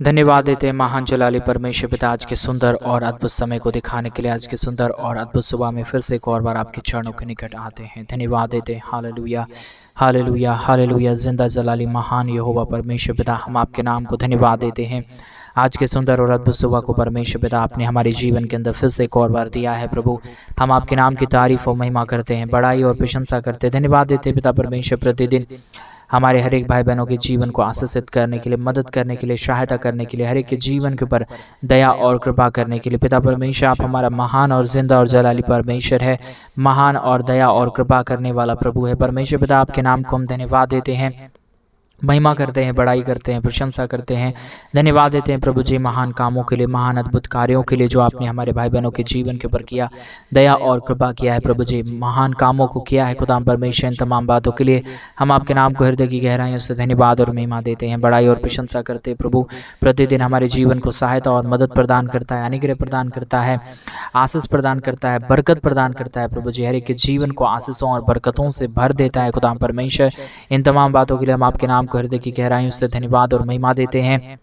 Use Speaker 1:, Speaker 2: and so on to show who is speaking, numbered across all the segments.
Speaker 1: धन्यवाद देते हैं महान जलाली परमेश्वर पिता आज के सुंदर और अद्भुत समय को दिखाने के लिए। आज के सुंदर और अद्भुत सुबह में फिर से एक और बार आपके चरणों के निकट आते हैं। धन्यवाद देते हैं। Hallelujah hallelujah hallelujah. जिंदा जलाली महान यहोवा परमेश्वर पिता, हम आपके नाम को धन्यवाद देते हैं। आज के सुंदर और अद्भुत सुबह को परमेश्वर पिता आपने हमारे जीवन के अंदर फिर से एक और बार दिया है। प्रभु, हम आपके नाम की तारीफ और महिमा करते हैं, बड़ाई और प्रशंसा करते हैं। धन्यवाद देते हैं पिता परमेश्वर, प्रतिदिन हमारे हर एक भाई बहनों के जीवन को आशीषित करने के लिए, मदद करने के लिए, सहायता करने के लिए, हर एक के जीवन के ऊपर दया और कृपा करने के लिए। पिता परमेश्वर, आप हमारा महान और जिंदा और जलाली परमेश्वर है, महान और दया और कृपा करने वाला प्रभु है। परमेश्वर पिता, आपके नाम को हम धन्यवाद देते हैं, महिमा करते हैं, बड़ाई करते हैं, प्रशंसा करते हैं। धन्यवाद देते हैं प्रभु जी महान कामों के लिए, महान अद्भुत कार्यों के लिए जो आपने हमारे भाई बहनों के जीवन के ऊपर किया, दया और कृपा किया है। प्रभु जी महान कामों को किया है खुदाम परमेश्वर। इन तमाम बातों के लिए हम आपके नाम को हृदय की गहराइयों से धन्यवाद और महिमा देते हैं, बड़ाई और प्रशंसा करते हैं। प्रभु, प्रतिदिन हमारे जीवन को सहायता और मदद प्रदान करता है, अनुग्रह प्रदान करता है, आशीष प्रदान करता है, बरकत प्रदान करता है। प्रभु जी हर एक के जीवन को आशीषों और बरकतों से भर देता है खुदाम परमेश्वर। इन तमाम बातों के लिए हम आपके नाम को हृदय की गहराइयों से धन्यवाद और महिमा देते हैं,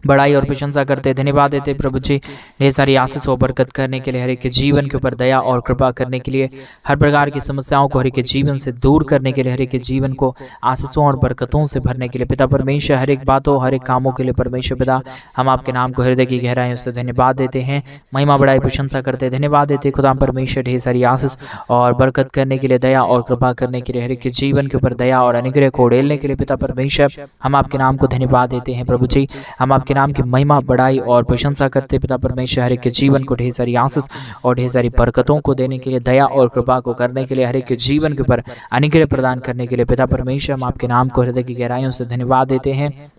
Speaker 1: बड़ाई और प्रशंसा करते हैं। धन्यवाद देते हैं प्रभु जी ढेर सारी आशीष और बरकत करने के लिए, हर एक के जीवन के ऊपर दया और कृपा करने के लिए, हर प्रकार की समस्याओं को हर एक के जीवन से दूर करने के लिए, हर एक के जीवन को आशीषों और बरकतों से भरने के लिए। पिता परमेश्वर, हर एक बातों हर एक कामों के लिए परमेश्वर पिता हम आपके नाम को हृदय की गहराइयों से धन्यवाद देते हैं, महिमा बड़ाई प्रशंसा करते हैं। धन्यवाद देते हैं खुदा परमेश्वर ढेर सारी आशीष और बरकत करने के लिए, दया और कृपा करने के लिए, हर एक के जीवन के ऊपर दया और अनुग्रह को उड़ेलने के लिए। पिता परमेश्वर, हम आपके नाम को धन्यवाद देते हैं प्रभु जी, हम आपके नाम की महिमा बड़ाई और प्रशंसा करते। पिता परमेश्वर, हर एक के जीवन को ढेर सारी आशीष और ढेर सारी बरकतों को देने के लिए, दया और कृपा को करने के लिए, हर एक के जीवन के ऊपर अनुग्रह प्रदान करने के लिए। पिता परमेश्वर, हम आपके नाम को हृदय की गहराइयों से धन्यवाद देते हैं,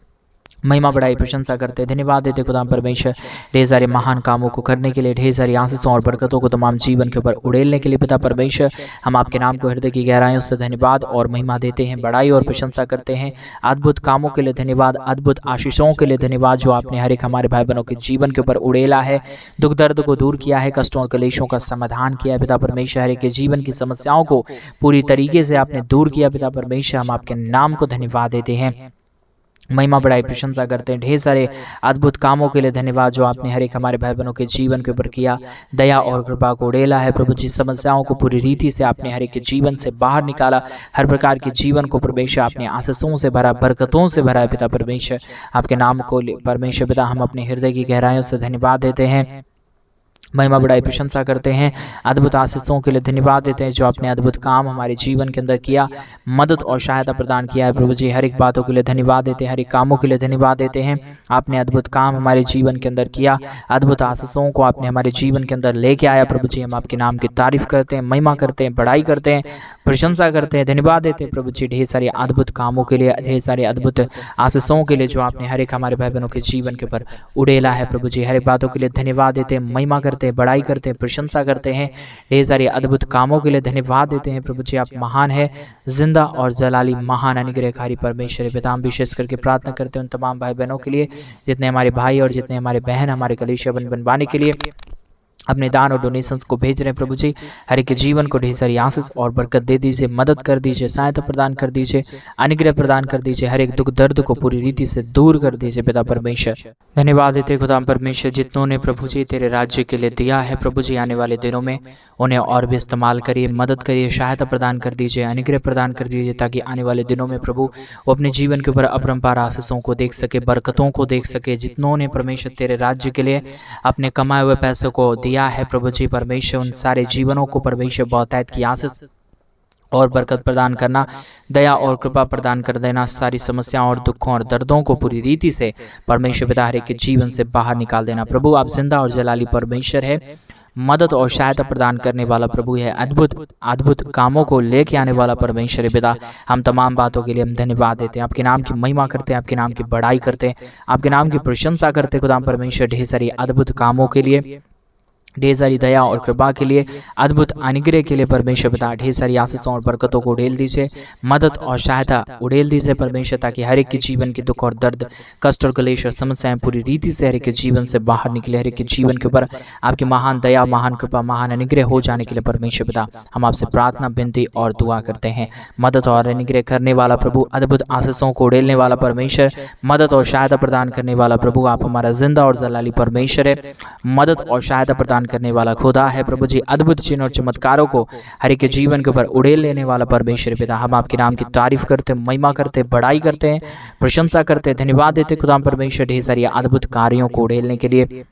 Speaker 1: महिमा बड़ाई प्रशंसा करते हैं। धन्यवाद देते खुदा परमेश्वर ढेर सारे महान कामों को करने के लिए, ढेर सारी आशीषों और बरकतों को तमाम जीवन के ऊपर उड़ेलने के लिए। पिता परमेश्वर, हम आपके नाम को हृदय की गहराइयों से धन्यवाद और महिमा देते हैं, बड़ाई और प्रशंसा करते हैं। अद्भुत कामों के लिए धन्यवाद, अद्भुत आशीषों के लिए धन्यवाद जो आपने हर एक हमारे भाई बहनों के जीवन के ऊपर उड़ेला है, दुख दर्द को दूर किया है, कष्टों और कलेशों का समाधान किया है। पिता परमेश्वर, हर एक के जीवन की समस्याओं को पूरी तरीके से आपने दूर किया। पिता परमेश्वर, हम आपके नाम को धन्यवाद देते हैं, महिमा बड़ाई प्रशंसा करते हैं। ढेर सारे अद्भुत कामों के लिए धन्यवाद जो आपने हर एक हमारे भाई बहनों के जीवन के ऊपर किया, दया और कृपा को उड़ेला है। प्रभु जी समस्याओं को पूरी रीति से आपने हर एक के जीवन से बाहर निकाला, हर प्रकार के जीवन को परमेश्वर आपने आशीषों से भरा, बरकतों से भरा है। पिता परमेश्वर, आपके नाम को परमेश्वर पिता हम अपने हृदय की गहराइयों से धन्यवाद देते हैं, महिमा बड़ाई प्रशंसा करते हैं। अद्भुत आशीषों के लिए धन्यवाद देते हैं जो आपने अद्भुत काम हमारे जीवन के अंदर किया, मदद और सहायता प्रदान किया है। प्रभु जी हर एक बातों के लिए धन्यवाद देते हैं, हर एक कामों के लिए धन्यवाद देते हैं। आपने अद्भुत काम हमारे जीवन के अंदर किया, अद्भुत आशीषों को आपने हमारे जीवन के अंदर लेके आया। प्रभु जी हम आपके नाम की तारीफ करते हैं, महिमा करते हैं, बड़ाई करते हैं, प्रशंसा करते हैं। धन्यवाद देते हैं प्रभु जी ढेर सारे अद्भुत कामों के लिए, ढेर सारे अद्भुत आशीषों के लिए जो आपने हर एक हमारे भाई बहनों के जीवन के ऊपर उड़ेला है। प्रभु जी हर एक बातों के लिए धन्यवाद देते हैं, महिमा करते हैं, बड़ाई करते हैं, प्रशंसा करते हैं। ढेर सारे अद्भुत कामों के लिए धन्यवाद देते हैं। प्रभु जी आप महान है, जिंदा और जलाली महान अनुग्रहकारी परमेश्वर पिता। हम विशेष करके प्रार्थना करते हैं उन तमाम भाई बहनों के लिए जितने हमारे भाई और जितने हमारे बहन हमारे कलीसिया बनवाने के लिए अपने दान और डोनेशंस को भेज रहे हैं। प्रभु जी हर एक के जीवन को ढेर सारी आशीष और बरकत दे दीजिए, मदद कर दीजिए, सहायता प्रदान कर दीजिए, अनुग्रह प्रदान कर दीजिए, हर एक दुख दर्द को पूरी रीति से दूर कर दीजिए। पिता परमेश्वर, धन्यवाद देते खुदा परमेश्वर जितनों ने प्रभु जी तेरे राज्य के लिए दिया है। प्रभु जी आने वाले दिनों में उन्हें और भी इस्तेमाल करिए, मदद करिए, सहायता प्रदान कर दीजिए, अनुग्रह प्रदान कर दीजिए, ताकि आने वाले दिनों में प्रभु वो अपने जीवन के ऊपर अपरंपार आशीषों को देख सके, बरकतों को देख सके। जितनों ने परमेश्वर तेरे राज्य के लिए अपने कमाए हुए पैसों को दिया है प्रभु जी परमेश्वर, उन सारे जीवनों को परमेश्वर बहुतायत की आशीष और बरकत प्रदान करना, दया और कृपा प्रदान कर देना, सारी समस्याओं और दुखों और दर्दों को पूरी रीति से परमेश्वर पिता हर एक के जीवन से बाहर निकाल देना। प्रभु आप जिंदा और जलाली परमेश्वर है, मदद और सहायता प्रदान करने वाला प्रभु है, अद्भुत अद्भुत कामों को लेके आने वाला परमेश्वर पिता। हम तमाम बातों के लिए हम धन्यवाद देते हैं, आपके नाम की महिमा करते हैं, आपके नाम की बड़ाई करते हैं, आपके नाम की प्रशंसा करते हैं खुदा परमेश्वर ढेर सारी अद्भुत कामों के लिए, ढेर सारी दया और कृपा के लिए, अद्भुत अनुग्रह के लिए परमेश्वर पिता ढेर सारी आशीषों और बरकतों को उड़ेल दीजिए, मदद और सहायता उड़ेल दीजिए परमेश्वर, ताकि हर एक के जीवन के दुख और दर्द, कष्ट और क्लेश और समस्याएं पूरी रीति से हर एक के जीवन से बाहर निकले। हर एक के जीवन के ऊपर आपकी महान दया, महान कृपा, महान अनुग्रह हो जाने के लिए परमेश्वर पिता हम आपसे प्रार्थना, विनती और दुआ करते हैं। मदद और अनुग्रह करने वाला प्रभु, अद्भुत आशीषों को उड़ेलने वाला परमेश्वर, मदद और सहायता प्रदान करने वाला प्रभु, आप हमारा जिंदा और जलाली परमेश्वर है। मदद और सहायता प्रदान करने वाला खुदा है प्रभु जी। अद्भुत चिन्ह और चमत्कारों को हर एक के जीवन के ऊपर उड़ेल लेने वाला परमेश्वर पिता, हम आपके नाम की तारीफ करते, महिमा करते, बड़ाई करते हैं, प्रशंसा करते, धन्यवाद देते खुदा परमेश्वर ढेर सारी अद्भुत कार्यों को उड़ेलने के लिए,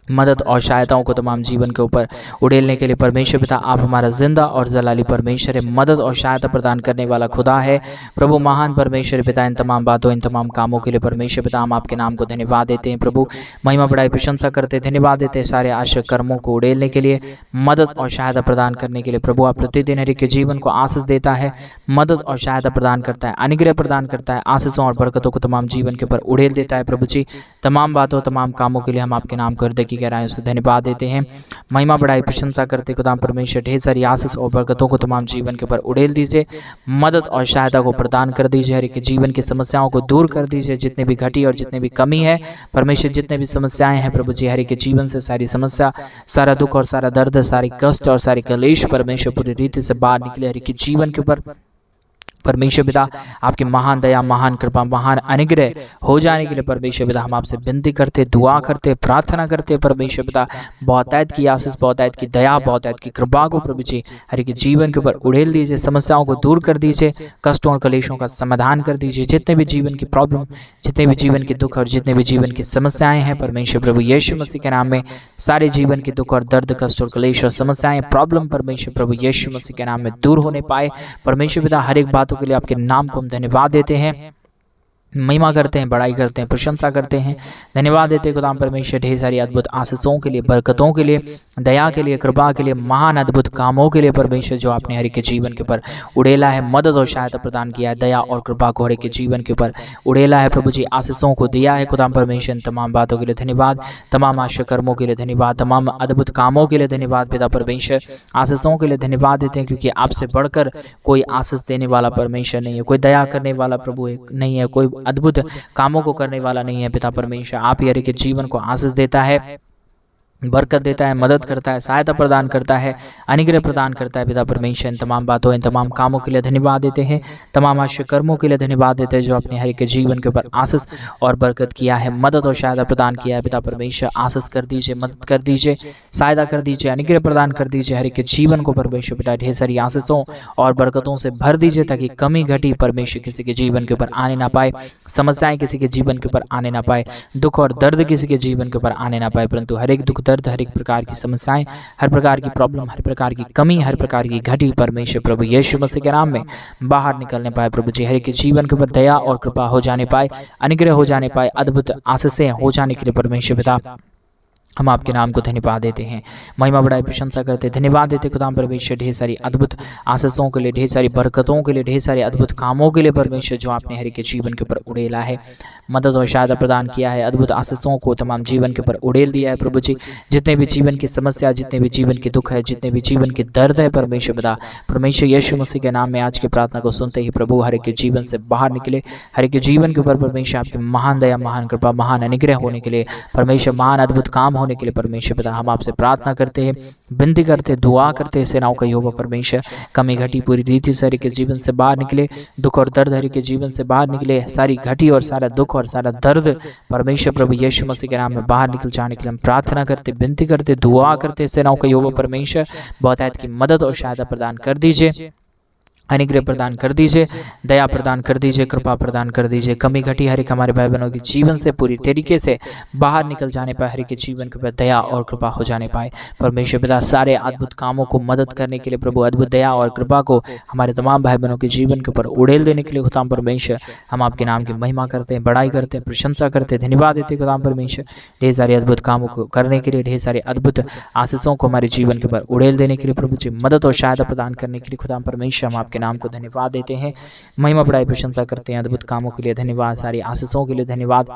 Speaker 1: मदद और सहायताओं को तमाम जीवन के ऊपर उड़ेलने के लिए परमेश्वर पिता आप हमारा जिंदा और जलाली परमेश्वर है। मदद और सहायता प्रदान करने वाला खुदा है प्रभु, महान परमेश्वर पिता। इन तमाम बातों, इन तमाम कामों के लिए परमेश्वर पिता हम आपके नाम को धन्यवाद देते हैं प्रभु, महिमा बड़ाई प्रशंसा करते, धन्यवाद देते हैं सारे आश्रय कर्मों को उड़ेलने के लिए, मदद और सहायता प्रदान करने के लिए प्रभु। आप प्रतिदिन हर एक के जीवन को आशीष देता है, मदद और सहायता प्रदान करता है, अनुग्रह प्रदान करता है, आशीषों और बरकतों को तमाम जीवन के ऊपर उड़ेल देता है प्रभु जी। तमाम बातों, तमाम कामों के लिए हम आपके नाम को हृदय की गहराइयों से धन्यवाद देते हैं, महिमा बड़ाई प्रशंसा करते खुदा परमेश्वर ढेर सारी आशीष और बरकतों को तमाम जीवन के ऊपर उड़ेल दीजिए, मदद और सहायता को प्रदान कर दीजिए, हर एक के जीवन की समस्याओं को दूर कर दीजिए, जितने भी घटी और जितने भी कमी है परमेश्वर, जितने भी समस्याएं हैं प्रभु जी, हर एक के जीवन से सारी समस्या, सारा दुख और सारा दर्द, सारी कष्ट और सारी कलेश परमेश्वर पूरी रीति से बाहर निकले। हर एक के जीवन के ऊपर परमेश्वर पिता आपकी महान दया, महान कृपा, महान अनुग्रह हो जाने के लिए परमेश्वर पिता हम आपसे विनती करते, दुआ करते, प्रार्थना करते परमेश्वर पिता, बहुतायत की आशीष, बहुतायत की दया, बहुतायत की कृपा को प्रभु जी हर एक जीवन के ऊपर उड़ेल दीजिए, समस्याओं को दूर कर दीजिए, कष्टों और कलेशों का समाधान कर दीजिए, जितने भी जीवन की प्रॉब्लम, जितने भी जीवन के दुख और जितने भी जीवन की समस्याएं हैं परमेश्वर प्रभु यीशु मसीह के नाम में, सारे जीवन के दुख और दर्द, कष्ट और कलेश और समस्याएं, प्रॉब्लम परमेश्वर प्रभु यीशु मसीह के नाम में दूर होने पाए परमेश्वर पिता। हर एक बातों के लिए आपके नाम को हम धन्यवाद देते हैं, महिमा करते हैं, बड़ाई करते हैं, प्रशंसा करते हैं, धन्यवाद देते खुदा परमेश्वर ढेर सारी अद्भुत आशीषों के लिए, बरकतों के लिए, दया के लिए, कृपा के लिए, महान अद्भुत कामों के लिए परमेश्वर जो आपने हर एक के जीवन के ऊपर उड़ेला है, मदद और सहायता प्रदान किया है, दया और कृपा को हर एक के जीवन के ऊपर उड़ेला है प्रभु जी, आशीषों को दिया है खुदा परमेश्वर। इन तमाम बातों के लिए धन्यवाद, तमाम आश्रय कर्मों के लिए धन्यवाद, तमाम अद्भुत कामों के लिए धन्यवाद पिता परमेश्वर, आशीषों के लिए धन्यवाद देते हैं, क्योंकि आपसे बढ़कर कोई आशीष देने वाला परमेश्वर नहीं है, कोई दया करने वाला प्रभु नहीं है, कोई अद्भुत कामों को करने वाला नहीं है पिता परमेश्वर। आप ही हर एक के जीवन को आशीष देता है, बरकत देता है, मदद करता है, सहायता प्रदान करता है, अनुग्रह प्रदान करता है पिता परमेश्वर। इन तमाम बातों, इन तमाम कामों के लिए धन्यवाद देते हैं, तमाम आश्रय कर्मों के लिए धन्यवाद देते हैं जो अपने हर एक के जीवन के ऊपर आशीष और बरकत किया है, मदद और सहायता प्रदान किया है पिता परमेश्वर। आशीष कर दीजिए, मदद कर दीजिए, सहायता कर दीजिए, अनुग्रह प्रदान कर दीजिए, हर एक के जीवन को परमेश्वर पिता ढेर सारी आशीषों और बरकतों से भर दीजिए, ताकि कमी घटी परमेश्वर किसी के जीवन के ऊपर आने ना पाए, समस्याएं किसी के जीवन के ऊपर आने ना पाए, दुख और दर्द किसी के जीवन के ऊपर आने ना पाए, परंतु हर एक दुख दर्द, हर एक प्रकार की समस्याएं, हर प्रकार की प्रॉब्लम, हर प्रकार की कमी, हर प्रकार की घटी परमेश्वर प्रभु यीशु मसीह के नाम में बाहर निकलने पाए प्रभु जी। हर एक के जीवन के ऊपर दया और कृपा हो जाने पाए, अनुग्रह हो जाने पाए, अद्भुत आशीषें हो जाने के लिए परमेश्वर पिता हम आपके नाम को धन्यवाद देते हैं, महिमा बड़ाई प्रशंसा करते, धन्यवाद देते खुदा परमेश्वर ढेर सारी अद्भुत आशीषों के लिए, ढेर सारी बरकतों के लिए, ढेर सारे अद्भुत कामों के लिए परमेश्वर जो आपने हर एक के जीवन के ऊपर उड़ेला है, मदद और सहायता प्रदान किया है, अद्भुत आशीषों को तमाम जीवन के ऊपर उड़ेल दिया है प्रभु जी। जितने भी जीवन की समस्या, जितने भी जीवन के दुख है, जितने भी जीवन के दर्द है परमेश्वर पिता, परमेश्वर यीशु मसीह के नाम में आज की प्रार्थना को सुनते ही प्रभु हर एक के जीवन से बाहर निकले, हर एक के जीवन के ऊपर परमेश्वर आपकी महान दया, महान कृपा, महान अनुग्रह होने के लिए परमेश्वर, महान अद्भुत काम होने के लिए परमेश्वर पिता हम आपसे प्रार्थना करते हैं, विनती करते, दुआ करते, सेनाओं का यहोवा परमेश्वर कमी घटी पूरी रीति से हर एक के जीवन से बाहर निकले, दुख और दर्द हर एक के जीवन से बाहर निकले, सारी घटी और सारा दुख और सारा दर्द परमेश्वर प्रभु यीशु मसीह के नाम में बाहर निकल जाने के लिए हम प्रार्थना करते, विनती करते, दुआ करते, सेनाओं का यहोवा परमेश्वर बहुतायत की मदद और सहायता प्रदान कर दीजिए, अनुग्रह प्रदान कर दीजिए, दया प्रदान कर दीजिए, कृपा प्रदान कर दीजिए, कमी घटी हर एक हमारे भाई बहनों के जीवन से पूरी तरीके से बाहर निकल जाने पाए, हर एक के जीवन के ऊपर दया और कृपा हो जाने पाए परमेश्वर पिता। सारे अद्भुत कामों को मदद करने के लिए प्रभु अद्भुत दया और कृपा को हमारे तमाम भाई बहनों के जीवन के ऊपर उड़ेल देने के लिए खुदाम परमेश्वर हम आपके नाम की महिमा करते हैं, बड़ाई करते हैं, प्रशंसा करते हैं, धन्यवाद देते हैं खुदाम परमेश्वर ढेर सारे अद्भुत कामों को करने के लिए, ढेर सारे अद्भुत आशीषों को हमारे जीवन के ऊपर उड़ेल देने के लिए प्रभु जी, मदद और सहायता प्रदान करने के लिए खुदाम परमेश्वर हम आपके नाम को धन्यवाद देते हैं, महिमा बड़ाई प्रशंसा करते हैं, अद्भुत कामों के लिए धन्यवाद, सारी आशीषों के लिए धन्यवाद,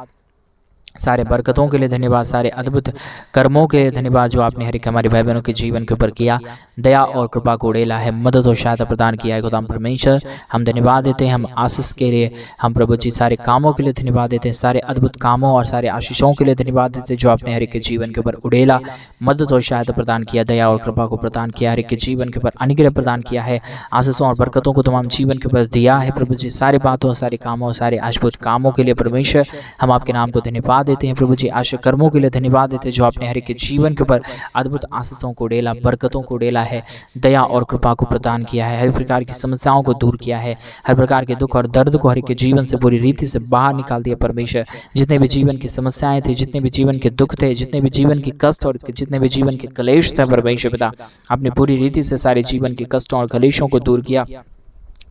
Speaker 1: सारे बरकतों के लिए धन्यवाद, सारे अद्भुत कर्मों के लिए धन्यवाद जो आपने हर एक हमारे भाई बहनों के जीवन के ऊपर किया, दया और कृपा को उड़ेला है, मदद और सहायता प्रदान किया है। खुदाम परमेश्वर हम धन्यवाद देते हैं, हम आशीष के लिए, हम प्रभु जी सारे कामों के लिए धन्यवाद देते हैं, सारे अद्भुत कामों और सारे आशीषों के लिए धन्यवाद देते हैं जो आपने हर एक के जीवन के ऊपर उड़ेला, मदद और सहायता प्रदान किया, दया और कृपा को प्रदान किया, हर एक के जीवन के ऊपर अनुग्रह प्रदान किया है, आशीषों और बरकतों को तमाम जीवन के ऊपर दिया है। प्रभु जी सारे बातों, सारे कामों, सारे अद्भुत कामों के लिए परमेश्वर हम आपके नाम को धन्यवाद देते हैं। प्रभु जी आशा कर्मों के लिए धन्यवाद देते हैं जो आपने हर एक के जीवन के ऊपर अद्भुत आशीषों को उड़ेला, बरकतों को उड़ेला है, दया और कृपा को प्रदान किया है, हर प्रकार की समस्याओं को दूर किया है, हर प्रकार के दुख और दर्द को हर एक के जीवन से पूरी रीति से बाहर निकाल दिया। परमेश्वर जितने भी जीवन की समस्याएं थी, जितने भी जीवन के दुख थे, जितने भी जीवन के कष्ट और जितने भी जीवन के कलेश थे, परमेश्वर पिता आपने पूरी रीति से सारे जीवन के कष्टों और कलेशों को दूर किया,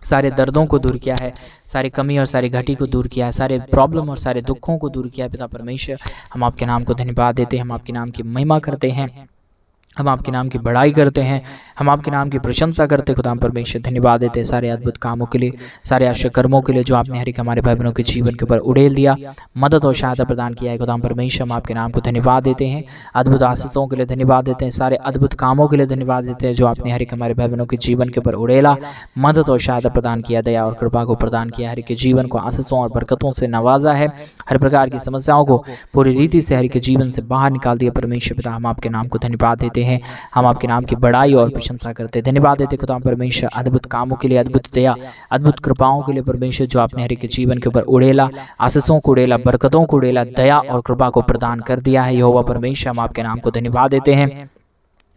Speaker 1: सारे दर्दों को दूर किया है, सारी कमी और सारी घटी को दूर किया है, सारे प्रॉब्लम और सारे दुखों को दूर किया है। पिता परमेश्वर हम आपके नाम को धन्यवाद देते हैं, हम आपके नाम की महिमा करते हैं, हम आपके नाम की बड़ाई करते हैं, हम आपके नाम की प्रशंसा करते हैं। खुदा परमेश्वर धन्यवाद देते हैं सारे अद्भुत कामों के लिए, सारे आश्चर्य कर्मों के लिए जो आपने हर एक हमारे भाई बहनों के जीवन के ऊपर उड़ेल दिया, मदद और सहायता प्रदान किया है। खुदा परमेश्वर हम आपके नाम को धन्यवाद देते हैं, अद्भुत आशीषों के लिए धन्यवाद देते हैं, सारे अद्भुत कामों के लिए धन्यवाद देते हैं जो आपने हर एक हमारे भाई बहनों के जीवन के ऊपर उड़ेला, मदद और सहायता प्रदान किया, दया और कृपा को प्रदान किया, हर एक के जीवन को आशीषों और बरकतों से नवाजा है, हर प्रकार की समस्याओं को पूरी रीति से हर एक के जीवन से बाहर निकाल दिया। परमेश्वर पिता हम आपके नाम को धन्यवाद देते हैं, हम आपके नाम की बड़ाई और प्रशंसा करते हैं, धन्यवाद देते खुदा परमेश्वर अद्भुत कामों के लिए, अद्भुत दया, अद्भुत कृपाओं के लिए परमेश्वर जो आपने हर एक के जीवन के ऊपर उड़ेला, आशीषों को उड़ेला, बरकतों को उड़ेला, दया और कृपा को प्रदान कर दिया है। यहोवा परमेश्वर हम आपके नाम को धन्यवाद देते हैं,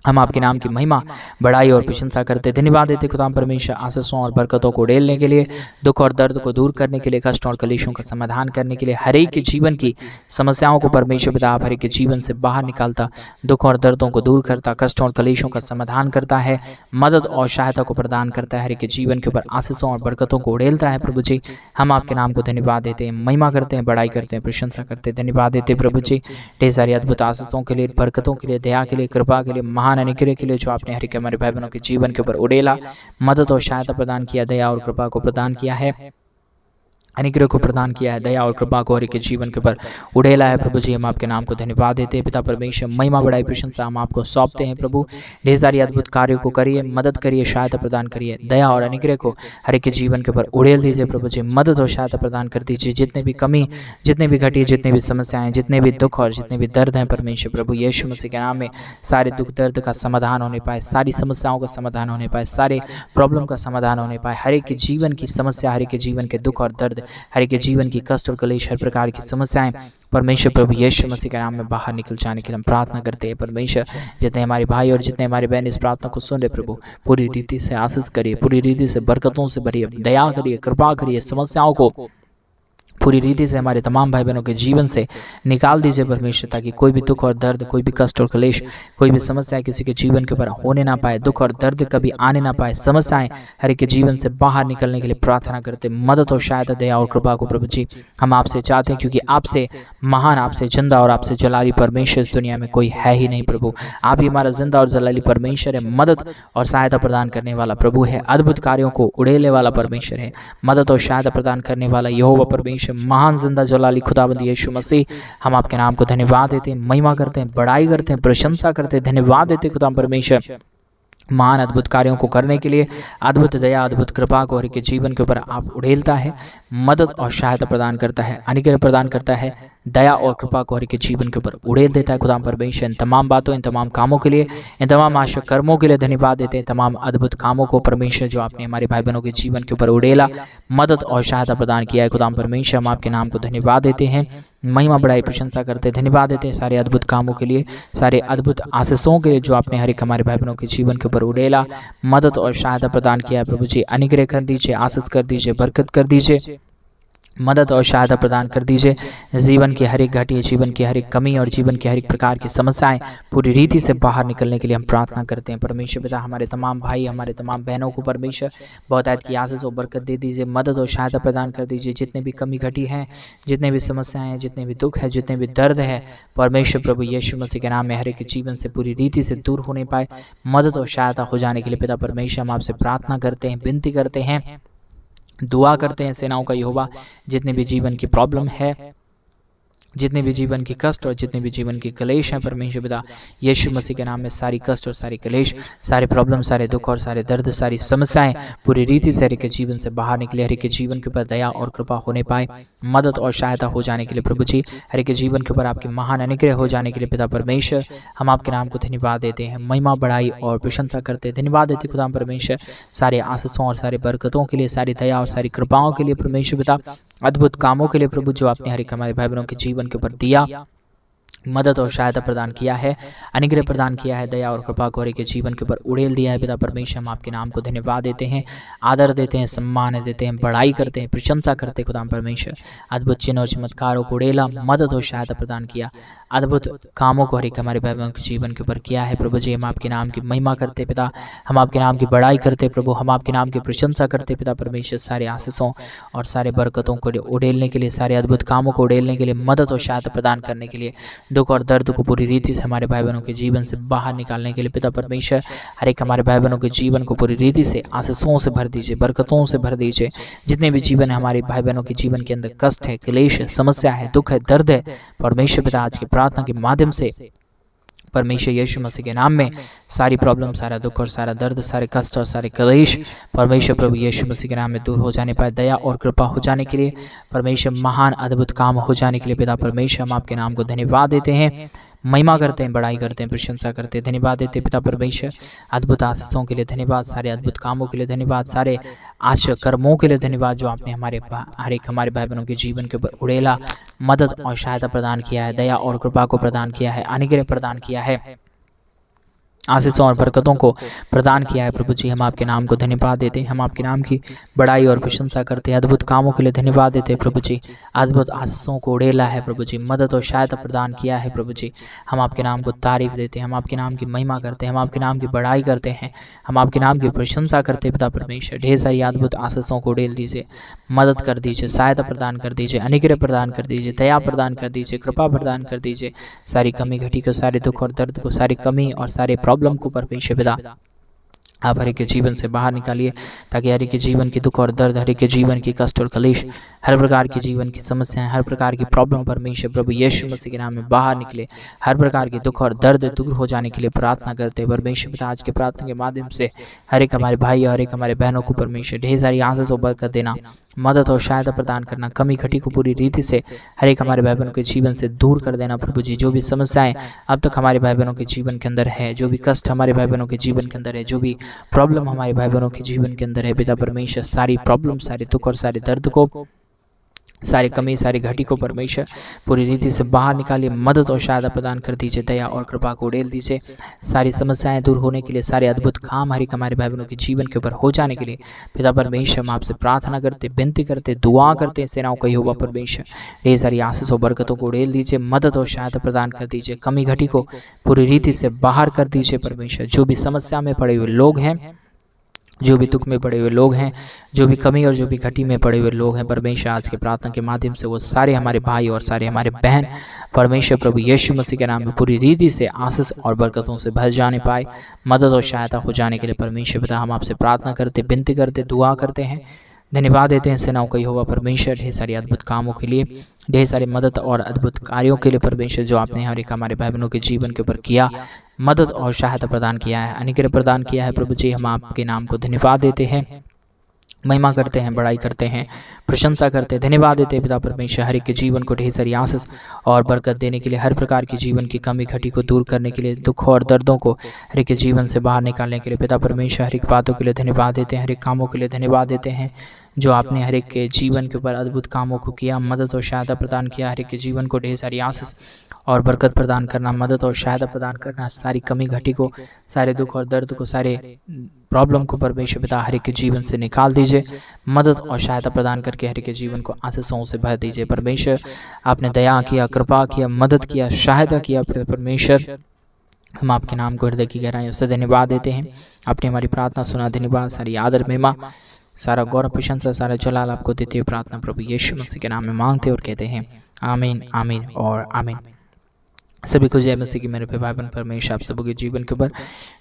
Speaker 1: हम आपके नाम की महिमा, बड़ाई और प्रशंसा करते, धन्यवाद देते खुदा परमेश्वर आशीषों और बरकतों को उड़ेलने के लिए, दुख और दर्द को दूर करने के लिए, कष्ट और कलेशों का समाधान करने के लिए, हर एक के जीवन की समस्याओं को परमेश्वर पिता हर एक के जीवन से बाहर निकालता, दुख और दर्दों को दूर करता, कष्ट और कलेशों का समाधान करता है, मदद और सहायता को प्रदान करता है, हर एक के जीवन के ऊपर आशीषों और बरकतों को उड़ेलता है। प्रभु जी हम आपके नाम को धन्यवाद देते हैं, महिमा करते हैं, बड़ाई करते हैं, प्रशंसा करते हैं, धन्यवाद देते प्रभु जी ढेर सारी अद्भुत आशीषों के लिए, बरकतों के लिए, दया के लिए, कृपा के लिए, महान अनुग्रह के लिए जो आपने हर एक हमारे भाई बहनों के जीवन के ऊपर उड़ेला, मदद और सहायता प्रदान किया, दया और कृपा को प्रदान किया है, अनुग्रह को प्रदान किया है, दया और कृपा को हर एक के जीवन के ऊपर उड़ेला है। प्रभु जी हम आपके नाम को धन्यवाद देते हैं। पिता परमेश्वर महिमा, बड़ाई, प्रशंसा हम आपको सौंपते हैं। प्रभु ढेर सारी अद्भुत कार्यों को करिए, मदद करिए, सहायता प्रदान करिए, दया और अनुग्रह को हर एक के जीवन के ऊपर उड़ेल दीजिए। प्रभु जी मदद और सहायता प्रदान कर दीजिए, जितने भी कमी, जितने भी घटी, जितने भी समस्याएं, जितने भी दुख और जितने भी दर्द हैं परमेश्वर प्रभु यीशु मसीह के नाम में सारे दुख दर्द का समाधान होने पाए, सारी समस्याओं का समाधान होने पाए, सारे प्रॉब्लम का समाधान होने पाए, हर एक के जीवन की समस्या, हर एक के जीवन के दुख और दर्द, हर एक के जीवन की कष्ट और कलेश, हर प्रकार की समस्याएं परमेश्वर प्रभु यीशु मसीह के नाम में बाहर निकल जाने के लिए हम प्रार्थना करते हैं। परमेश्वर जितने हमारे भाई और जितने हमारे बहन इस प्रार्थना को सुन रहे प्रभु पूरी रीति से आशीष करिए, पूरी रीति से बरकतों से भरिए, दया करिए, कृपा करिए, समस्याओं को पूरी रीति से हमारे तमाम भाई बहनों के जीवन से निकाल दीजिए परमेश्वर, ताकि कोई भी दुख और दर्द, कोई भी कष्ट और क्लेश, कोई भी समस्या किसी के जीवन के ऊपर होने ना पाए, दुख और दर्द कभी आने ना पाए, समस्याएं हर एक के जीवन से बाहर निकलने के लिए प्रार्थना करते, मदद और सहायता, दया और कृपा को प्रभु जी हम आपसे चाहते हैं, क्योंकि आपसे महान, आपसे जिंदा और आपसे जलाली परमेश्वर इस दुनिया में कोई है ही नहीं। प्रभु आप ही हमारा जिंदा और जलाली परमेश्वर है, मदद और सहायता प्रदान करने वाला प्रभु है, अद्भुत कार्यों को उड़ेलने वाला परमेश्वर है, मदद और सहायता प्रदान करने वाला यहोवा परमेश्वर महान जिंदा जलाली खुदावंद यीशु मसीह हम आपके नाम को धन्यवाद देते हैं, महिमा करते हैं, बड़ाई करते हैं, प्रशंसा करते हैं, धन्यवाद देते हैं खुदा परमेश्वर महान अद्भुत कार्यों को करने के लिए, अद्भुत दया, अद्भुत कृपा को हर के जीवन के ऊपर आप उड़ेलता है, मदद और सहायता प्रदान करता है, अनुग्रह प्रदान करता है, दया और कृपा को हर के जीवन के ऊपर उड़ेल देता है। खुदा परमेश्वर इन तमाम बातों, इन तमाम कामों के लिए, इन तमाम आशा कर्मों के लिए धन्यवाद देते हैं, तमाम अद्भुत कामों को परमेश्वर जो आपने हमारे भाई बहनों के जीवन के ऊपर उड़ेला, मदद और सहायता प्रदान किया है। खुदा परमेश्वर हम आपके नाम को धन्यवाद देते हैं, महिमा बड़ाई प्रशंसा करते हैं, धन्यवाद देते हैं सारे अद्भुत कामों के लिए, सारे अद्भुत आशीषों के लिए जो आपने हर एक हमारे भाई बहनों के जीवन के ऊपर उड़ेला, मदद और सहायता प्रदान किया है। प्रभु जी अनुग्रह कर दीजिए, आशीष कर दीजिए, बरकत कर दीजिए, मदद और सहायता प्रदान कर दीजिए। जीवन की हर एक घटी, जीवन की हर एक कमी और जीवन की हर एक प्रकार की समस्याएं पूरी रीति से बाहर निकलने के लिए हम प्रार्थना करते हैं। परमेश्वर पिता हमारे तमाम भाई, हमारे तमाम बहनों को परमेश्वर बहुत आयत की आशीष और बरकत दे दीजिए, मदद और सहायता प्रदान कर दीजिए। जितने भी कमी घटी हैं, जितने भी समस्याएं हैं, जितने भी दुख है, जितने भी दर्द है, परमेश्वर प्रभु यीशु मसीह के नाम में हर एक के जीवन से पूरी रीति से दूर होने पाए, मदद और सहायता हो जाने के लिए पिता परमेश्वर हम आपसे प्रार्थना करते हैं, विनती करते हैं, दुआ करते हैं। सेनाओं का यहोवा जितने भी जीवन की प्रॉब्लम है, जितने भी जीवन की कष्ट और जितने भी जीवन की कलेश हैं परमेश्वर पिता यीशु मसीह के नाम में सारी कष्ट और सारी कलेश, सारे प्रॉब्लम, सारे दुख और सारे दर्द, सारी समस्याएं पूरी रीति से हर एक के जीवन से बाहर निकले। हर एक के जीवन के ऊपर दया और कृपा होने पाए, मदद और सहायता हो जाने के लिए प्रभु जी, हर एक के जीवन के ऊपर आपके महान अनुग्रह हो जाने के लिए पिता परमेश्वर हम आपके नाम को धन्यवाद देते हैं, महिमा बढ़ाई और प्रशंसा करते हैं। धन्यवाद देते खुदा परमेश्वर सारे आशीषों और सारे बरकतों के लिए, सारी दया और सारी कृपाओं के लिए परमेश्वर पिता, अद्भुत कामों के लिए प्रभु जो आपने हर एक हमारे भाई बहनों के जीवन के ऊपर दिया, मदद और सहायता प्रदान किया है, अनुग्रह प्रदान किया है, दया और कृपा को हर एक के जीवन के ऊपर उड़ेल दिया है। पिता परमेश्वर हम आपके नाम को धन्यवाद देते हैं, आदर देते हैं, सम्मान देते हैं, बड़ाई करते हैं, प्रशंसा करते हैं। खुदा परमेश्वर अद्भुत चिन्ह और चमत्कारों को उड़ेला, मदद और सहायता प्रदान किया, अद्भुत कामों को हर एक हमारे भाई बहनों के जीवन के ऊपर किया है। प्रभु जी हम आपके नाम की महिमा करते पिता, हम आपके नाम की बड़ाई करते प्रभु, हम आपके नाम की प्रशंसा करते पिता परमेश्वर सारे आशीषों और सारे बरकतों को उड़ेलने के लिए, सारे अद्भुत कामों को उड़ेलने के लिए, मदद और सहायता प्रदान करने के लिए, दुख और दर्द को पूरी रीति से हमारे भाई बहनों के जीवन से बाहर निकालने के लिए पिता परमेश्वर हर एक हमारे भाई बहनों के जीवन को पूरी रीति से आशीषों से भर दीजिए, बरकतों से भर दीजिए। जितने भी जीवन है हमारे भाई बहनों के जीवन के अंदर कष्ट है, क्लेश है, समस्या है, दुख है, दर्द है, परमेश्वर पिता आज की प्रार्थना के माध्यम से परमेश्वर यीशु मसीह के नाम में सारी प्रॉब्लम, सारा दुख और सारा दर्द, सारे कष्ट और सारे क्लेश परमेश्वर प्रभु यीशु मसीह के नाम में दूर हो जाने पाए, दया और कृपा हो जाने के लिए, परमेश्वर महान अद्भुत काम हो जाने के लिए पिता परमेश्वर हम आपके नाम को धन्यवाद देते हैं, महिमा करते हैं, बड़ाई करते हैं, प्रशंसा करते हैं। धन्यवाद देते पिता परमेश्वर अद्भुत आशीषों के लिए धन्यवाद, सारे अद्भुत कामों के लिए धन्यवाद, सारे आश्चर्य कर्मों के लिए धन्यवाद जो आपने हर एक हमारे भाई बहनों के जीवन के ऊपर उड़ेला, मदद और सहायता प्रदान किया है, दया और कृपा को प्रदान किया है, अनुग्रह प्रदान किया है, आशीषों और बरकतों को प्रदान किया है। प्रभु जी हम आपके नाम को धन्यवाद देते हैं, हम आपके नाम की बड़ाई और प्रशंसा करते हैं, अद्भुत कामों के लिए धन्यवाद देते हैं। प्रभु जी अद्भुत आशीषों को उड़ेला है, प्रभु जी मदद और सहायता प्रदान किया है। प्रभु जी हम आपके नाम को तारीफ देते हैं, हम आपके नाम की महिमा करते हैं, हम आपके नाम की बड़ाई करते हैं, हम आपके नाम की प्रशंसा करते हैं। पिता परमेश्वर ढेर सारी अद्भुत आशीषों को उड़ेल दीजिए, मदद कर दीजिए, सहायता प्रदान कर दीजिए, अनुग्रह प्रदान कर दीजिए, दया प्रदान कर दीजिए, कृपा प्रदान कर दीजिए। सारी कमी घटी को, सारे दुख और दर्द को, सारी कमी और सारे प्रॉब्लम को परमेश्वर पिता आप हर एक के जीवन से बाहर निकालिए, ताकि हर एक के जीवन की दुख और दर्द, हर एक के जीवन की कष्ट और कलेश, हर प्रकार की जीवन की समस्याएं, हर प्रकार की प्रॉब्लम परमेश्वर प्रभु यीशु मसीह के नाम में बाहर निकले। हर प्रकार की दुख और दर्द दूर हो जाने के लिए प्रार्थना करते हैं परमेश्वर पिता। आज के प्रार्थना के माध्यम से हर एक हमारे भाई और हर एक हमारे बहनों को परमेश्वर ढेर सारी आशीष और बरकत देना, मदद और सहायता प्रदान करना, कमी घटी को पूरी रीति से हर एक हमारे भाई बहनों के जीवन से दूर कर देना। प्रभु जी जो भी समस्याएं अब तक हमारे भाई बहनों के जीवन के अंदर है, जो भी कष्ट हमारे भाई बहनों के जीवन के अंदर है, जो भी प्रॉब्लम हमारे भाई बहनों के जीवन के अंदर है, पिता परमेश्वर सारी प्रॉब्लम, सारे दुख और सारे दर्द को, सारी कमी, सारी घटी को परमेश्वर पूरी रीति से बाहर निकालिए, मदद और सहायता प्रदान कर दीजिए, दया और कृपा को उड़ेल दीजिए। सारी समस्याएं दूर होने के लिए, सारे अद्भुत काम हर एक हमारे भाई बहनों के जीवन के ऊपर हो जाने के लिए पिता परमेश्वर हम आपसे प्रार्थना करते, विनती करते, दुआ करते, सेनाओं का यहोवा परमेश्वर ढेर सारी आशीष और बरकतों को उड़ेल दीजिए, मदद और सहायता प्रदान कर दीजिए, कमी घटी को पूरी रीति से बाहर कर दीजिए। परमेश्वर जो भी समस्या में पड़े हुए लोग हैं, जो भी दुख में पड़े हुए लोग हैं, जो भी कमी और जो भी घटी में पड़े हुए लोग हैं, परमेश्वर आज के प्रार्थना के माध्यम से वो सारे हमारे भाई और सारे हमारे बहन परमेश्वर प्रभु यीशु मसीह के नाम में पूरी रीति से आशीष और बरकतों से भर जाने पाए, मदद और सहायता हो जाने के लिए परमेश्वर पिता हम आपसे प्रार्थना करते, विनती करते, दुआ करते हैं। धन्यवाद देते हैं सेनाओं का यहोवा परमेश्वर ढेर सारी अद्भुत कामों के लिए, ढेर सारी मदद और अद्भुत कार्यों के लिए परमेश्वर जो आपने हर एक हमारे भाई बहनों के जीवन के ऊपर किया, मदद और सहायता प्रदान किया है, अनुग्रह प्रदान किया है। प्रभु जी हम आपके नाम को धन्यवाद देते हैं, महिमा करते हैं, बड़ाई करते हैं, प्रशंसा करते हैं। धन्यवाद देते हैं पिता परमेश्वर हर एक के जीवन को ढेर सारी आशीष और बरकत देने के लिए, हर प्रकार की जीवन की कमी घटी को दूर करने के लिए, दुख और दर्दों को हर एक के जीवन से बाहर निकालने के लिए पिता परमेश्वर हर एक बातों के लिए धन्यवाद देते हैं, हर एक कामों के लिए धन्यवाद देते हैं जो आपने हर एक के जीवन के ऊपर अद्भुत कामों को किया, मदद और सहायता प्रदान किया। हर एक के जीवन को ढेर सारी आशीष और बरकत प्रदान करना, मदद और सहायता प्रदान करना, सारी कमी घटी को, सारे दुख और दर्द को, सारे प्रॉब्लम को परमेश्वर पिता हर एक के जीवन से निकाल दीजिए, मदद और सहायता प्रदान करके हर एक के जीवन को आशीषों से भर दीजिए। परमेश्वर आपने दया किया, कृपा किया, मदद किया, सहायता किया। परमेश्वर हम आपके नाम को हृदय की गहराइयों से धन्यवाद देते हैं, आपने हमारी प्रार्थना सुना। धन्यवाद, सारी आदर महिमा, सारा गौरव प्रशंसा, सारा जलाल आपको देते हुए प्रार्थना प्रभु यीशु मसीह के नाम में मांगते और कहते हैं आमीन, आमीन और आमीन। सभी को जय मसीह की मेरे भाई बहन परमेश्वर आप सभी के जीवन के ऊपर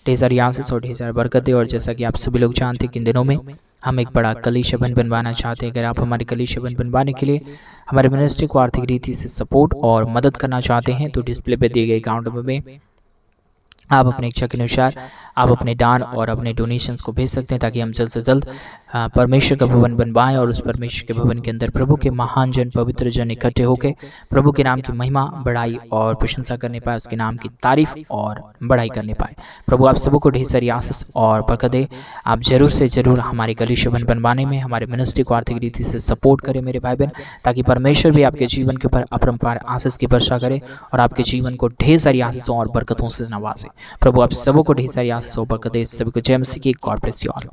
Speaker 1: ढेर सारी आशीष और ढेर सारी बरकत दे। और जैसा कि आप सभी लोग जानते हैं कि इन दिनों में हम एक बड़ा कलीसिया बनवाना चाहते हैं। अगर आप हमारे कलीसिया बनवाने के लिए हमारे मिनिस्ट्री को आर्थिक रीति से सपोर्ट और मदद करना चाहते हैं तो डिस्प्ले पे दिए गए अकाउंट में आप अपने इच्छा के अनुसार आप अपने दान और अपने डोनेशंस को भेज सकते हैं, ताकि हम जल्द से जल्द परमेश्वर का भवन बनवाएं और उस परमेश्वर के भवन के अंदर प्रभु के महान जन पवित्र जन इकट्ठे होकर प्रभु के नाम की महिमा बढ़ाई और प्रशंसा करने पाए, उसके नाम की तारीफ और बढ़ाई करने पाए। प्रभु आप सबों को ढेर सारी आशीष और बरकत दे। आप जरूर से जरूर हमारे कलीसिया भवन बनवाने में हमारे मिनिस्ट्री को आर्थिक रीति से सपोर्ट करें मेरे भाई बहन, ताकि परमेश्वर भी आपके जीवन के ऊपर अपरंपार आशीष की वर्षा करे और आपके जीवन को ढेर सारी आशीषों और बरकतों से नवाजे। प्रभु आप सबों को ढेर सारी आशीष और बरकत दे। सभी को जय मसीह की। God bless you all.